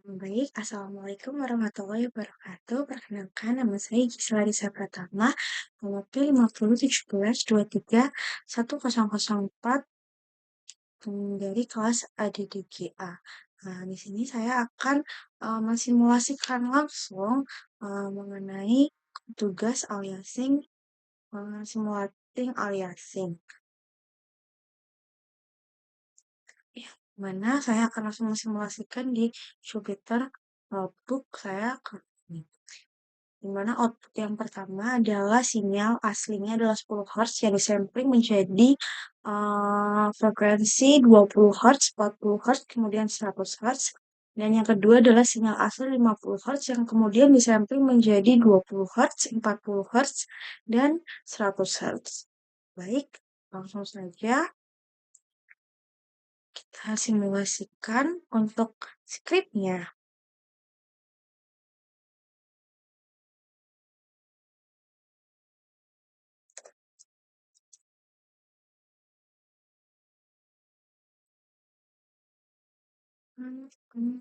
Baik, Assalamualaikum warahmatullahi wabarakatuh. Perkenalkan, nama saya Gisela Risa Pratama, nomor P5017231004 dari kelas ADDGA. Nah, di sini saya akan mensimulasikan langsung mengenai tugas aliasing, simulating aliasing. Ya, mana saya akan langsung mensimulasikan di Jupyter Notebook saya ini. Di mana output yang pertama adalah sinyal aslinya adalah 10 Hz yang disampling menjadi frekuensi 20 Hz, 40 Hz, kemudian 100 Hz. Dan yang kedua adalah sinyal asli 50 Hz yang kemudian disampling menjadi 20 Hz, 40 Hz, dan 100 Hz. Baik, langsung saja kita simulasikan untuk skripnya. Hmm, hmm,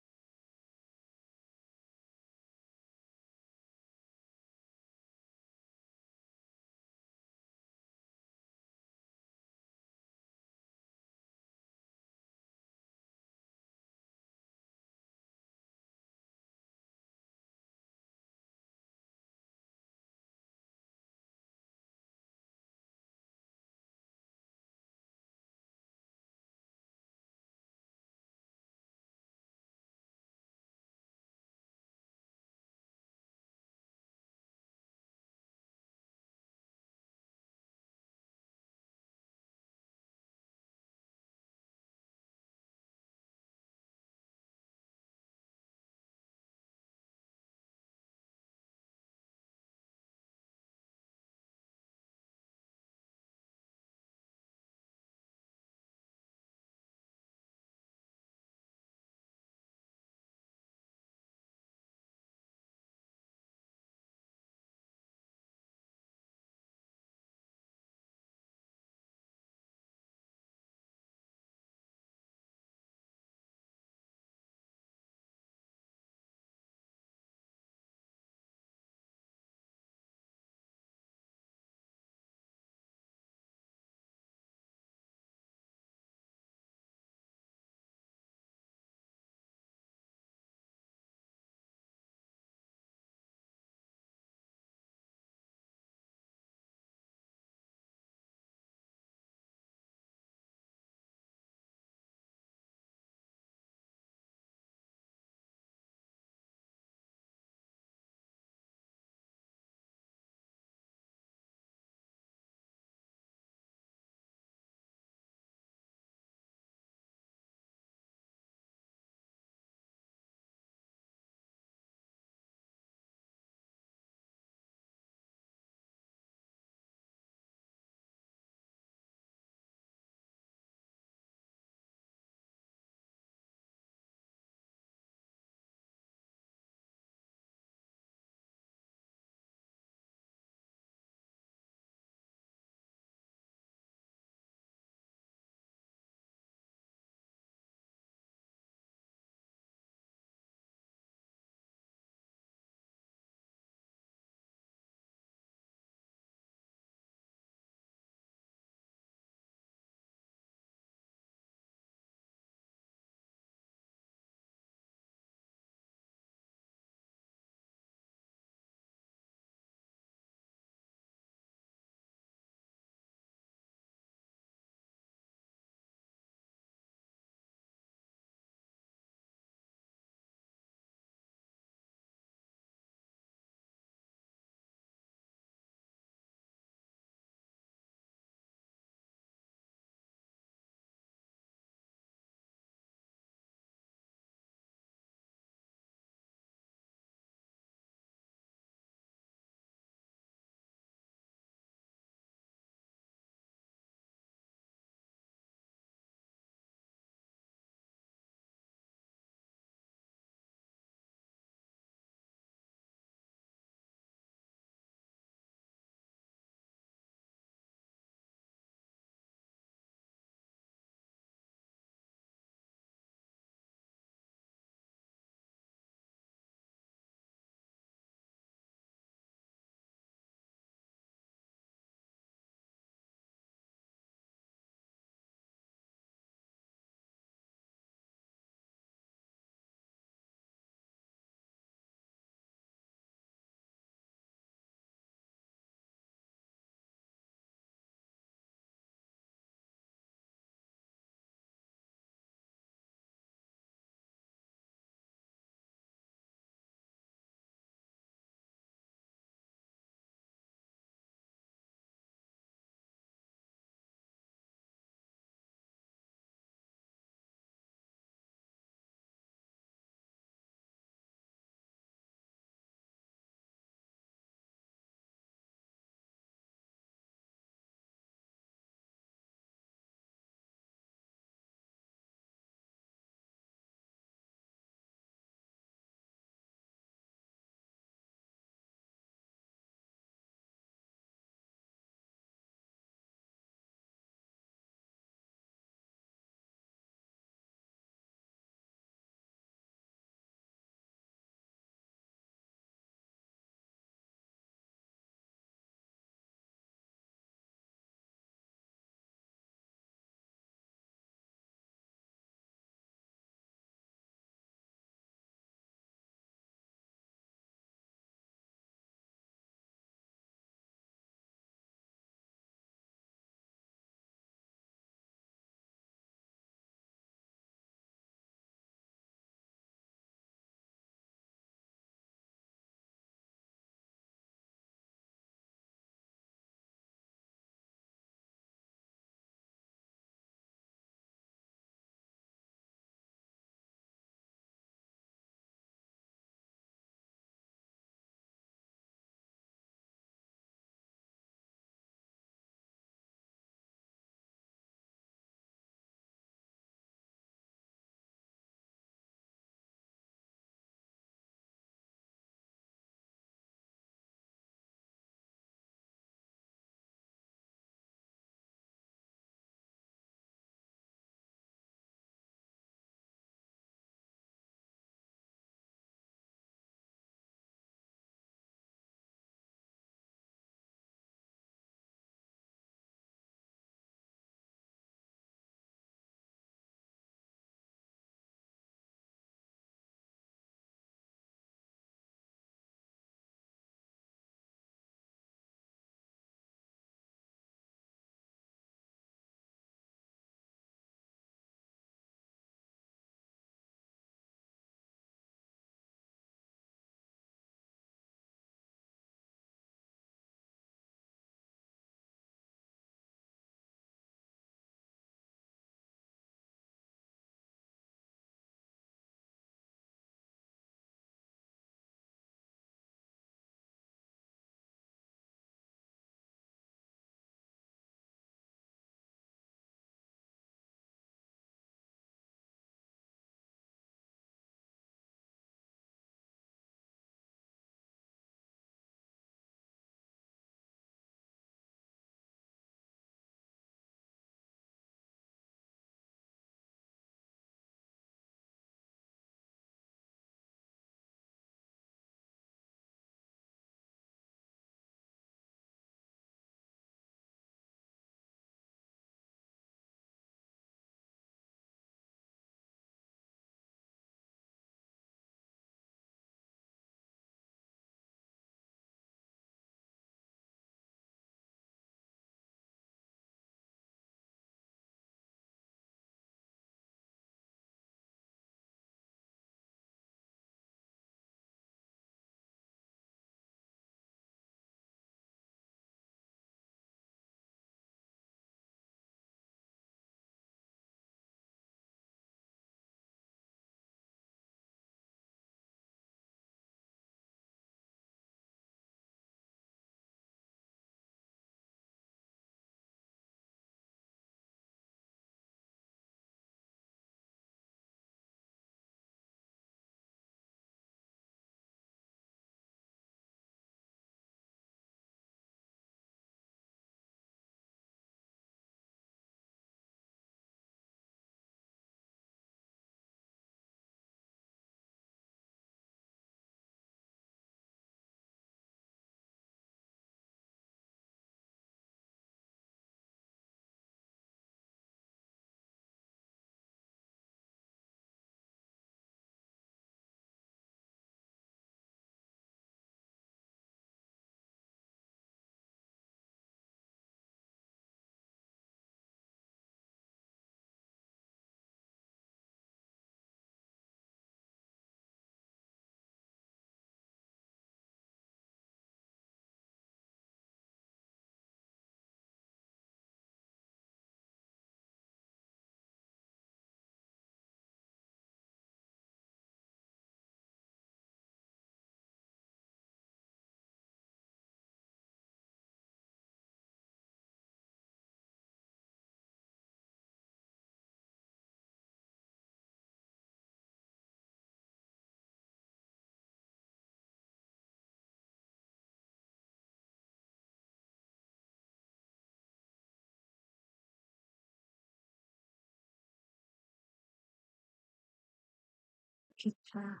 kita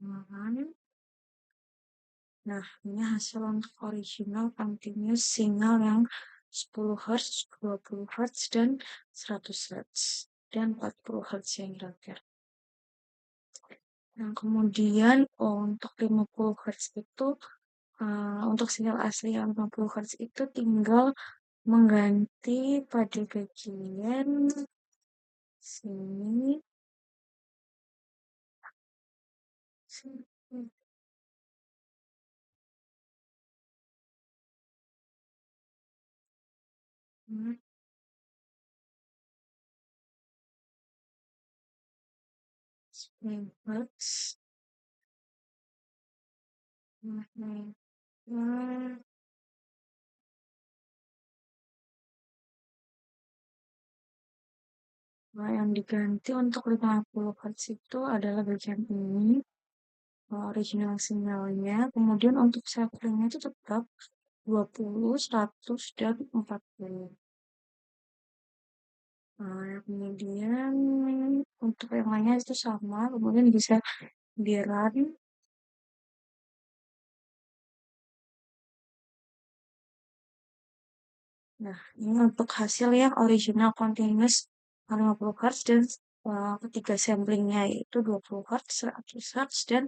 ulangan. Nah, ini hasil untuk original continuous sinyal yang 10 Hz, 20 Hz, dan 100 Hz. Dan 40 Hz yang terakhir. Nah, kemudian untuk 50 Hz itu, untuk sinyal asli yang 50 Hz itu tinggal mengganti pada bagian sini, sini, sini, Hertz. Nah, yang diganti untuk 50 Hz itu adalah bagian ini, original sinyalnya. Kemudian untuk samplingnya itu tetap 20, 100, dan 40. Nah, kemudian untuk yang lainnya itu sama, kemudian bisa di-run. Nah, ini untuk hasil yang original continuous 50 Hz dan ketiga samplingnya yaitu 20 Hz, 100 Hz, dan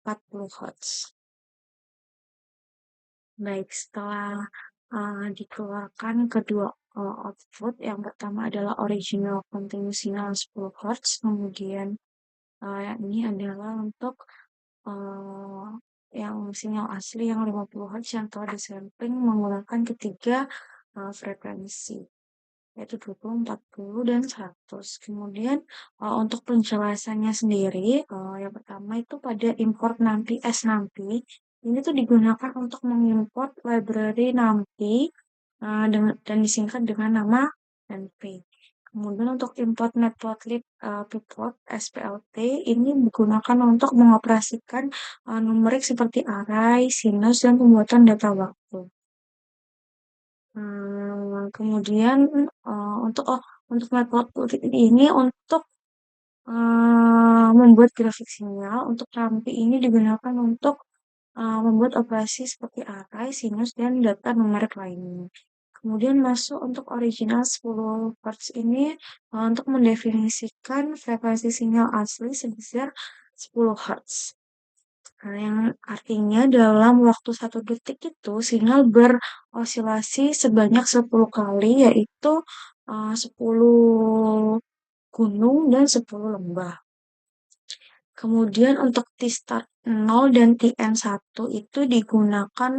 40 Hz. Baik, setelah dikeluarkan kedua output, yang pertama adalah original continuous signal 10 Hz, kemudian yang ini adalah untuk uh, yang sinyal asli yang 50 Hz yang telah disampling menggunakan ketiga frekuensi, yaitu 20, 40, dan 100. Kemudian untuk penjelasannya sendiri, yang pertama itu pada import NumPy as NumPy, ini tuh digunakan untuk mengimport library NumPy dan disingkat dengan nama NumPy. Kemudian untuk import matplotlib pplot SPLT ini digunakan untuk mengoperasikan numerik seperti array, sinus, dan pembuatan data waktu. Kemudian untuk matplotlib ini untuk membuat grafik sinyal. Untuk NumPy ini digunakan untuk membuat operasi seperti array, sinus, dan data numerik lainnya. Kemudian masuk untuk original 10 Hz ini untuk mendefinisikan frekuensi sinyal asli sebesar 10 Hz. Nah, yang artinya dalam waktu 1 detik itu sinyal berosilasi sebanyak 10 kali, yaitu 10 gunung dan 10 lembah. Kemudian untuk T-start 0 dan Tn1 itu digunakan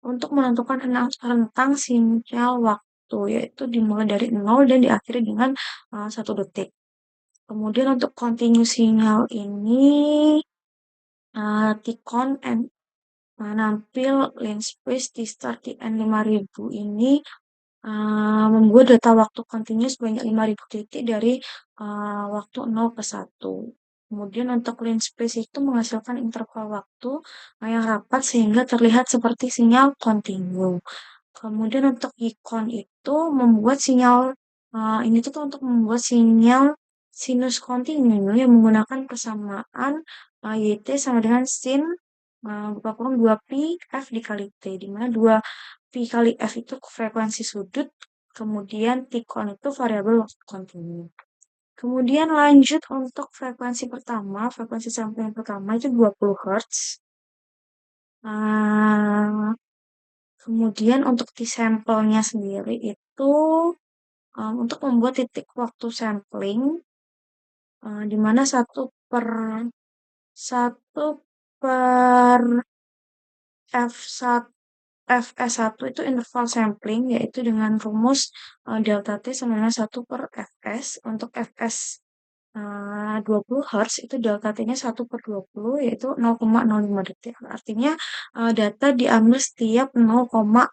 untuk menentukan rentang sinyal waktu, yaitu dimulai dari 0 dan diakhiri dengan 1 detik. Kemudian untuk continue sinyal ini, T-con nampil lane space di start Tn5000 ini membuat data waktu continuous sebanyak 5000 titik dari waktu 0 ke 1. Kemudian untuk lane space itu menghasilkan interval waktu yang rapat sehingga terlihat seperti sinyal continue. Kemudian untuk Ycon itu membuat sinyal ini tuh untuk membuat sinyal sinus kontinu yang menggunakan persamaan YT sama dengan sin buka kurung 2pi F dikali T, di mana 2pi kali F itu frekuensi sudut, kemudian T-con itu variabel waktu kontinu. Kemudian lanjut untuk frekuensi pertama, frekuensi sampling pertama itu 20 Hz. Kemudian untuk di sampelnya sendiri itu untuk membuat titik waktu sampling, di mana satu per F1 Fs1 itu interval sampling, yaitu dengan rumus delta T sama dengan 1 per Fs. Untuk Fs 20 Hz itu delta T-nya 1 per 20, yaitu 0,05 detik. Artinya data diambil setiap 0,05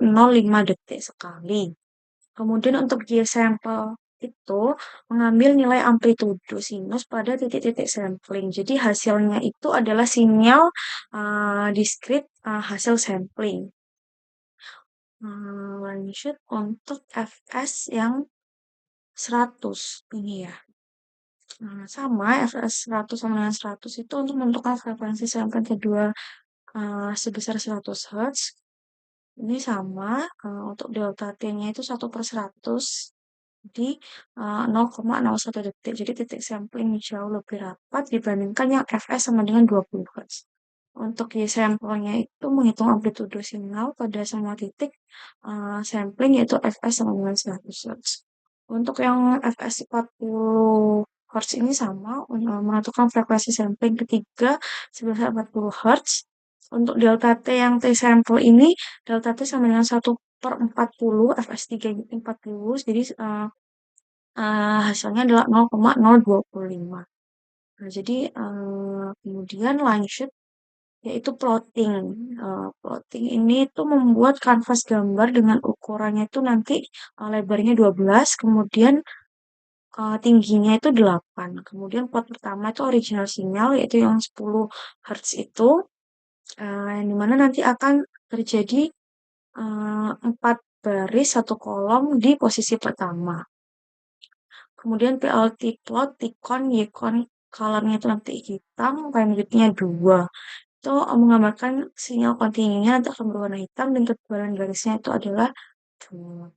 detik sekali. Kemudian untuk gear sampel itu mengambil nilai amplitudo sinus pada titik-titik sampling. Jadi hasilnya itu adalah sinyal diskrit hasil sampling. Lanjut untuk Fs yang 100 ini ya. Sama fs 100 sama dengan 100 itu untuk menentukan frekuensi sampling kedua sebesar 100 Hz. Ini sama, untuk delta T-nya itu 1/100 di 0,01 detik. Jadi titik sampling jauh lebih rapat dibandingkan yang fs sama dengan 20 Hz. Untuk Y sampelnya itu menghitung amplitudo sinyal pada semua titik sampling yaitu fs sama dengan 100 Hz. Untuk yang fs 40 Hz ini sama, menentukan frekuensi sampling ketiga sebesar 40 Hz. Untuk delta T yang T sample ini, delta T sama dengan 1/40, fs 3 itu 40, jadi hasilnya adalah 0,025. Nah, jadi kemudian lanjut yaitu plotting. Plotting ini tuh membuat kanvas gambar dengan ukurannya itu nanti lebarnya 12, kemudian tingginya itu 8. Kemudian plot pertama itu original sinyal yaitu yang 10 Hz itu, yang dimana nanti akan terjadi 4 baris satu kolom di posisi pertama. Kemudian PLT plot, T-con, Y-con, colornya itu nanti hitam, bandwidth-nya 2. Itu menggambarkan sinyal kontinunya nanti akan berwarna hitam dan ketebalan garisnya itu adalah 2.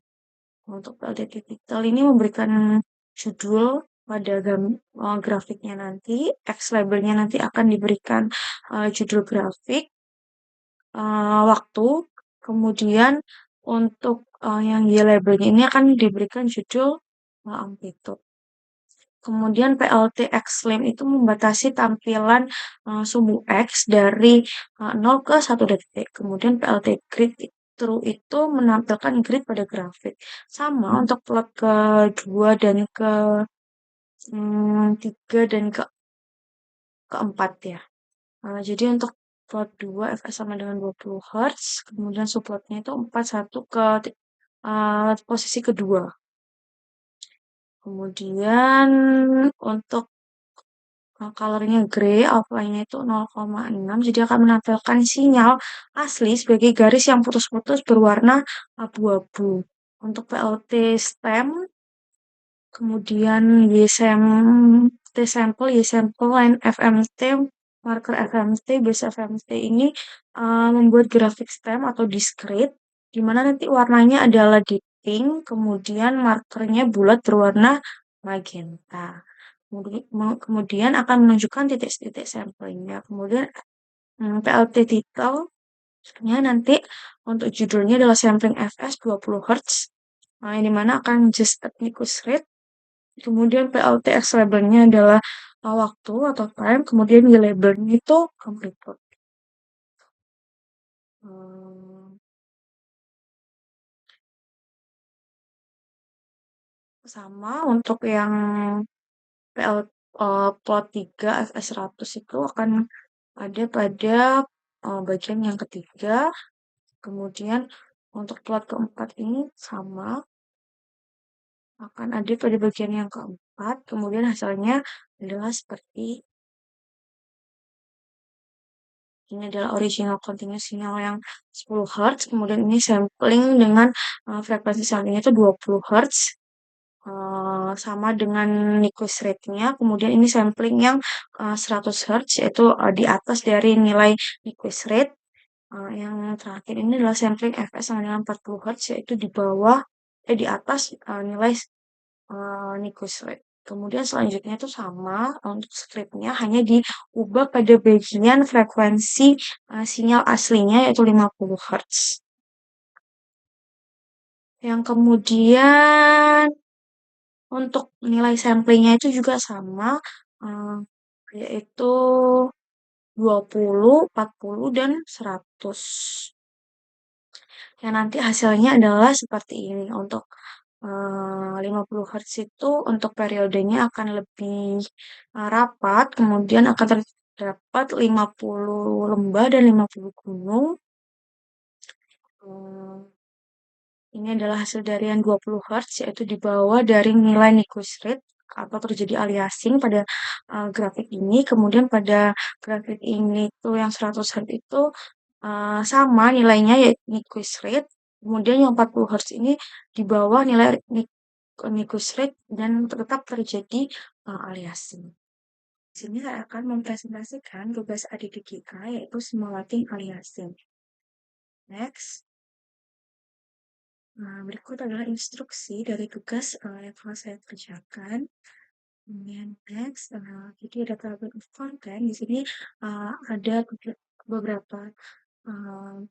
Untuk PLT digital ini memberikan judul pada grafiknya nanti, X labelnya nanti akan diberikan judul grafik, waktu, kemudian untuk yang Y labelnya ini akan diberikan judul amplitude. Kemudian PLT X-Lim itu membatasi tampilan sumbu X dari 0 ke 1 detik. Kemudian PLT Grid True itu menampilkan grid pada grafik. Sama untuk plot kedua dan ketiga dan keempat ya. Jadi untuk plot 2 fs sama dengan 20 Hz, kemudian subplotnya itu 41 ke posisi kedua. Kemudian untuk colornya grey, outline-nya itu 0,6, jadi akan menampilkan sinyal asli sebagai garis yang putus-putus berwarna abu-abu. Untuk PLT stem, kemudian Y sample, Y sample, line FMT, marker FMT, base FMT ini membuat grafik stem atau discrete, di mana nanti warnanya adalah di pink, kemudian markernya bulat berwarna magenta. Kemudian akan menunjukkan titik-titik sampelnya. Kemudian PLT title-nya nanti untuk judulnya adalah sampling fs 20 Hz, yang dimana akan just technicus rate. Kemudian PLT X labelnya adalah waktu atau time. Kemudian Y labelnya itu amplitude. Sama untuk yang plot 3 fs 100 itu akan ada pada bagian yang ketiga. Kemudian untuk plot keempat ini sama, akan ada pada bagian yang keempat. Kemudian hasilnya adalah seperti ini adalah original continuous signal yang 10 Hz. Kemudian ini sampling dengan frekuensi samplingnya itu 20 Hz. Sama dengan Nyquist rate-nya. Kemudian ini sampling yang 100 Hz, yaitu di atas dari nilai Nyquist rate. Yang terakhir ini adalah sampling fs sama dengan 40 Hz, yaitu di atas nilai Nyquist rate. Kemudian selanjutnya itu sama untuk scriptnya, hanya diubah pada bagian frekuensi sinyal aslinya yaitu 50 Hz. Yang kemudian untuk nilai samplingnya itu juga sama, yaitu 20, 40, dan 100. Yang nanti hasilnya adalah seperti ini. Untuk 50 Hz itu untuk periodenya akan lebih rapat, kemudian akan terdapat 50 lembah dan 50 gunung. Ini adalah hasil dari yang 20 Hz, yaitu di bawah dari nilai Nyquist rate atau terjadi aliasing pada grafik ini. Kemudian pada grafik ini tuh yang 100 Hz itu sama nilainya yaitu Nyquist rate. Kemudian yang 40 Hz ini di bawah nilai Nyquist rate dan tetap terjadi aliasing. Di sini saya akan mempresentasikan tugas adik kita, yaitu simulating aliasing. Next. Nah, berikut adalah instruksi dari tugas yang telah saya kerjakan. Kemudian next, jadi ada table of content. Di sini ada beberapa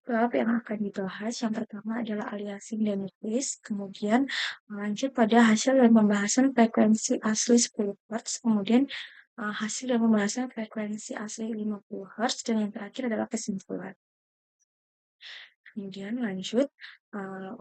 bab yang akan dibahas. Yang pertama adalah aliasing dan quiz. Kemudian lanjut pada hasil dan pembahasan frekuensi asli 10 Hz. Kemudian hasil dan pembahasan frekuensi asli 50 Hz. Dan yang terakhir adalah kesimpulan. Kemudian lanjut,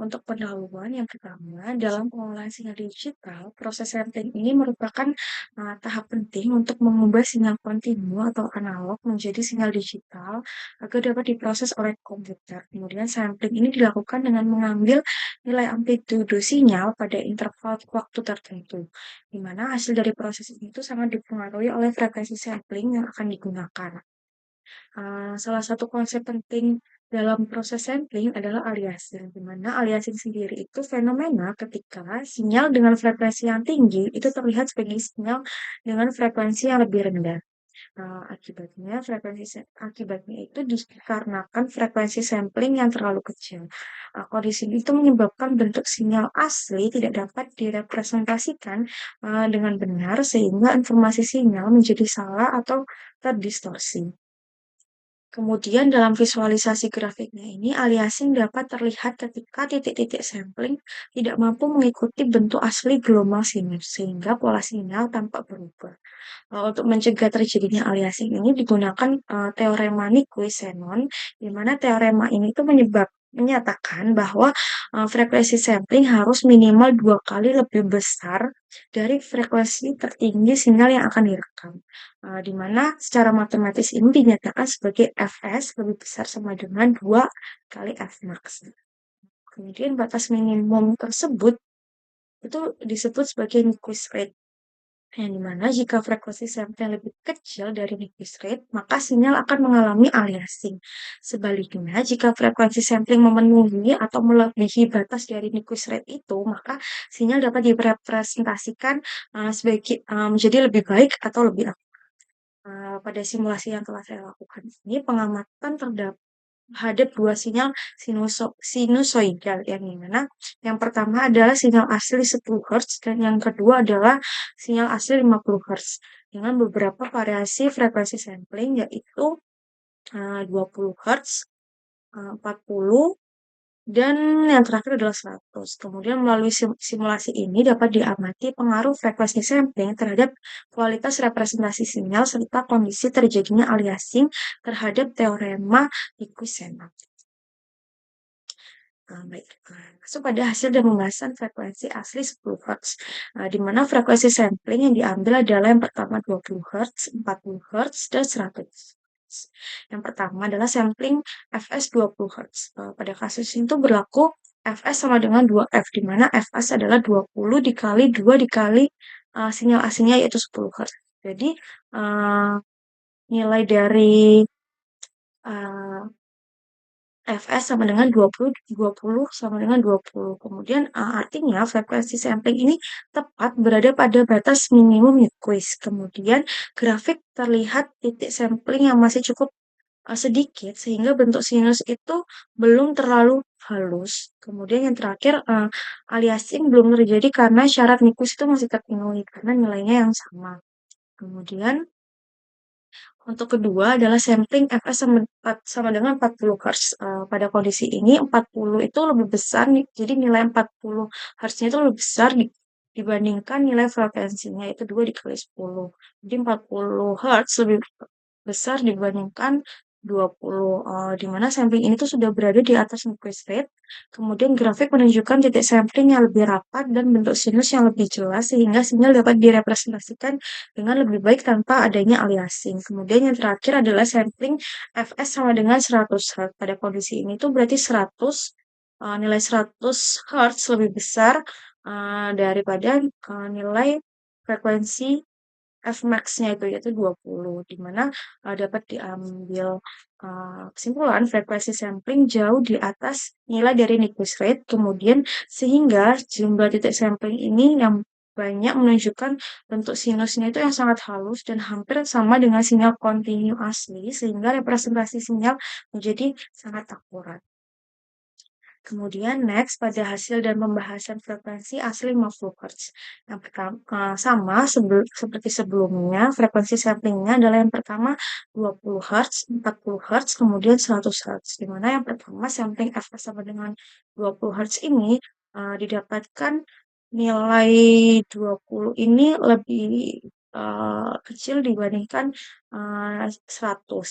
untuk pendahuluan yang pertama, dalam pengolahan sinyal digital, proses sampling ini merupakan tahap penting untuk mengubah sinyal kontinu atau analog menjadi sinyal digital agar dapat diproses oleh komputer. Kemudian sampling ini dilakukan dengan mengambil nilai amplitudo sinyal pada interval waktu tertentu, di mana hasil dari proses ini itu sangat dipengaruhi oleh frekuensi sampling yang akan digunakan. Salah satu konsep penting dalam proses sampling adalah aliasing, di mana aliasing sendiri itu fenomena ketika sinyal dengan frekuensi yang tinggi itu terlihat sebagai sinyal dengan frekuensi yang lebih rendah. Akibatnya itu dikarenakan frekuensi sampling yang terlalu kecil. Kondisi itu menyebabkan bentuk sinyal asli tidak dapat direpresentasikan dengan benar sehingga informasi sinyal menjadi salah atau terdistorsi. Kemudian dalam visualisasi grafiknya ini, aliasing dapat terlihat ketika titik-titik sampling tidak mampu mengikuti bentuk asli gelombang sinus, sehingga pola sinyal tampak berubah. Untuk mencegah terjadinya aliasing ini digunakan teorema Nyquist-Shannon, di mana teorema ini tuh menyatakan bahwa frekuensi sampling harus minimal 2 kali lebih besar dari frekuensi tertinggi sinyal yang akan direkam. Di mana secara matematis ini dinyatakan sebagai Fs lebih besar sama dengan 2 kali Fmax. Kemudian batas minimum tersebut itu disebut sebagai Nyquist rate. Yang dimana jika frekuensi sampling lebih kecil dari Nyquist rate, maka sinyal akan mengalami aliasing. Sebaliknya, jika frekuensi sampling memenuhi atau melebihi batas dari Nyquist rate itu, maka sinyal dapat direpresentasikan menjadi lebih baik atau lebih akurat. Pada simulasi yang telah saya lakukan ini, pengamatan terhadap dua sinyal sinusoidal yang dimana yang pertama adalah sinyal asli 10 Hz dan yang kedua adalah sinyal asli 50 Hz dengan beberapa variasi frekuensi sampling yaitu 20 Hz, 40, dan yang terakhir adalah 100. Kemudian melalui simulasi ini dapat diamati pengaruh frekuensi sampling terhadap kualitas representasi sinyal serta kondisi terjadinya aliasing terhadap teorema Nyquist-Shannon. Baik, masuk pada hasil dan pembahasan frekuensi asli 10 Hz, di mana frekuensi sampling yang diambil adalah yang pertama 20 Hz, 40 Hz, dan 100 Hz. Yang pertama adalah sampling Fs 20 Hz. Pada kasus itu berlaku Fs sama dengan 2F, di mana Fs adalah 20 dikali 2 dikali sinyal aslinya yaitu 10 Hz. Jadi, nilai dari Fs sama dengan 20, 20 sama dengan 20. Kemudian artinya frekuensi sampling ini tepat berada pada batas minimum Nyquist. Kemudian grafik terlihat titik sampling yang masih cukup sedikit sehingga bentuk sinus itu belum terlalu halus. Kemudian yang terakhir aliasing belum terjadi karena syarat Nyquist itu masih terpenuhi karena nilainya yang sama. Kemudian untuk kedua adalah sampling Fs sama dengan 40 Hz. Pada kondisi ini 40 itu lebih besar, jadi nilai 40 Hz-nya itu lebih besar dibandingkan nilai frekuensinya, itu 2 dikali 10. Jadi 40 Hz lebih besar dibandingkan 20, di mana sampling ini tuh sudah berada di atas Nyquist rate. Kemudian grafik menunjukkan titik sampling yang lebih rapat dan bentuk sinus yang lebih jelas sehingga sinyal dapat direpresentasikan dengan lebih baik tanpa adanya aliasing. Kemudian yang terakhir adalah sampling Fs sama dengan 100 Hz. Pada kondisi ini tuh berarti 100, nilai 100 Hz lebih besar daripada nilai frekuensi Fmax-nya itu yaitu 20, di mana dapat diambil kesimpulan frekuensi sampling jauh di atas nilai dari Nyquist rate, kemudian sehingga jumlah titik sampling ini yang banyak menunjukkan bentuk sinusnya itu yang sangat halus dan hampir sama dengan sinyal kontinu asli, sehingga representasi sinyal menjadi sangat akurat. Kemudian next pada hasil dan pembahasan frekuensi asli 50 Hz. Yang pertama sama seperti sebelumnya, frekuensi samplingnya adalah yang pertama 20 Hz, 40 Hz, kemudian 100 Hz. Di mana yang pertama sampling fs sama dengan 20 Hz ini didapatkan nilai 20 ini lebih kecil dibandingkan 100.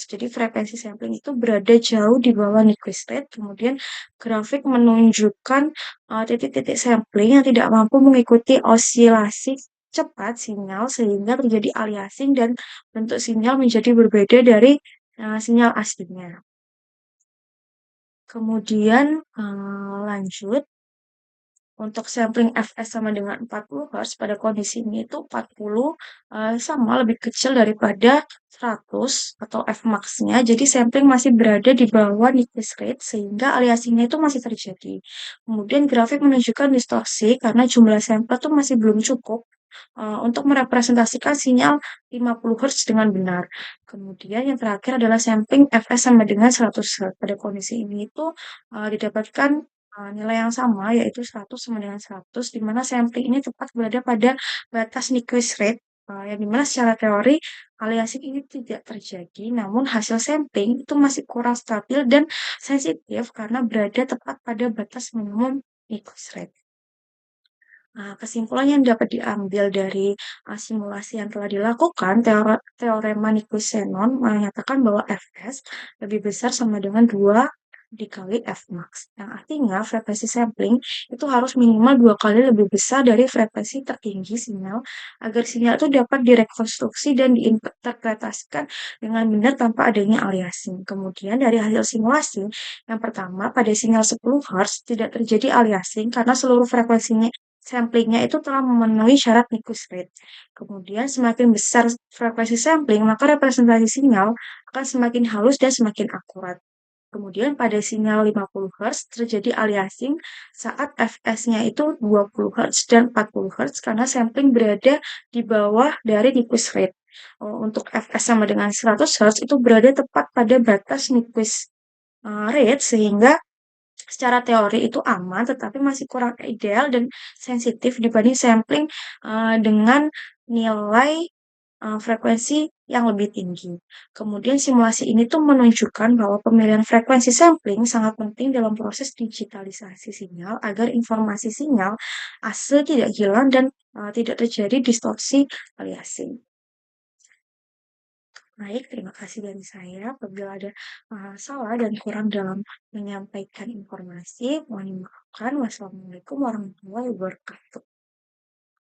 Jadi frekuensi sampling itu berada jauh di bawah Nyquist rate. Kemudian grafik menunjukkan titik-titik sampling yang tidak mampu mengikuti osilasi cepat sinyal sehingga terjadi aliasing dan bentuk sinyal menjadi berbeda dari sinyal aslinya. Kemudian lanjut. Untuk sampling fs sama dengan 40 Hz pada kondisi ini itu 40 sama lebih kecil daripada 100 atau Fmax-nya. Jadi sampling masih berada di bawah Nyquist rate sehingga aliasingnya itu masih terjadi. Kemudian grafik menunjukkan distorsi karena jumlah sampel itu masih belum cukup untuk merepresentasikan sinyal 50 Hz dengan benar. Kemudian yang terakhir adalah sampling fs sama dengan 100 Hz. Pada kondisi ini itu didapatkan nilai yang sama yaitu 100 sama dengan 100 di mana sampling ini tepat berada pada batas Nyquist rate yang dimana secara teori aliasing ini tidak terjadi, namun hasil sampling itu masih kurang stabil dan sensitif karena berada tepat pada batas minimum Nyquist rate. Kesimpulan yang dapat diambil dari simulasi yang telah dilakukan, teorema Nyquist-Shannon menyatakan bahwa Fs lebih besar sama dengan 2 dikali Fmax. Yang artinya frekuensi sampling itu harus minimal 2 kali lebih besar dari frekuensi tertinggi sinyal agar sinyal itu dapat direkonstruksi dan diinterpretasikan dengan benar tanpa adanya aliasing. Kemudian dari hasil simulasi, yang pertama pada sinyal 10 Hz tidak terjadi aliasing karena seluruh frekuensinya samplingnya itu telah memenuhi syarat Nyquist rate. Kemudian semakin besar frekuensi sampling, maka representasi sinyal akan semakin halus dan semakin akurat. Kemudian pada sinyal 50 Hz terjadi aliasing saat fs-nya itu 20 Hz dan 40 Hz karena sampling berada di bawah dari Nyquist rate. Untuk fs sama dengan 100 Hz itu berada tepat pada batas Nyquist rate sehingga secara teori itu aman, tetapi masih kurang ideal dan sensitif dibanding sampling dengan nilai frekuensi yang lebih tinggi. Kemudian simulasi ini tuh menunjukkan bahwa pemilihan frekuensi sampling sangat penting dalam proses digitalisasi sinyal agar informasi sinyal asli tidak hilang dan tidak terjadi distorsi aliasing. Baik, terima kasih dari saya. Apabila ada salah dan kurang dalam menyampaikan informasi, mohon dimaafkan. Wassalamualaikum warahmatullahi wabarakatuh.